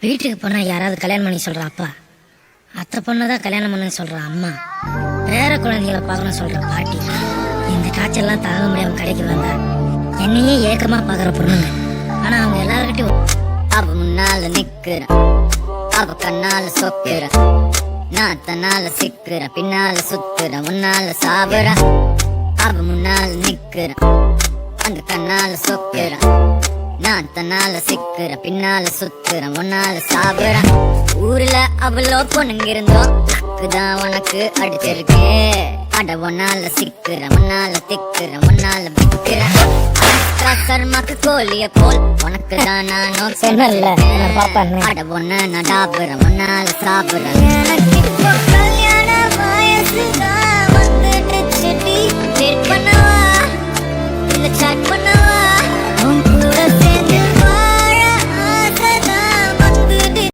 வீட்டுக்கு போனால் யாராவது கல்யாணம் பண்ணி சொல்கிற அப்பா, அத்தை பொண்ணை தான் கல்யாணம் பண்ணு சொல்கிற அம்மா, பேர குழந்தைகளை பார்க்கணும் சொல்கிற பாட்டி, இந்த காய்ச்சல்லாம் தாங்க முடியாமல் கடைக்கு வந்தா என்னையே ஏக்கமாக பார்க்குற பொண்ணுங்க. ஆனால் அவங்க எல்லாருக்கிட்டையும் அவ முன்னால நிக்கிற, அவ கண்ணால சொக்குற, நான் தன்னால சிக்குற, பின்னால சுத்துற, முன்னால சாவுற. அவ முன்னால நிக்கிற, அந்த கண்ணால சொக்குற, நான் தன்னால சிக்குற, பின்னால சுத்துற, முன்னால சாவுற. ஊர்ல அவ்வளோ பொண்ணுங்க இருந்தோம், தான் உனக்கு அடிச்சிருக்கு. அட ஒன்னால சிக்குற, முன்னால திக்குற, முன்னால விக்குற. சர்மாக்கு கோழிய போல் உனக்கு தான் நான் சொன்னல அட ஒன்ன நான் டாபுற, முன்னால சாப்பிடுற. எனக்கு இப்போ கல்யாண வயசுதான் வந்துடுச்சு. டேட் பண்ணவா இல்ல சாட் பண்ண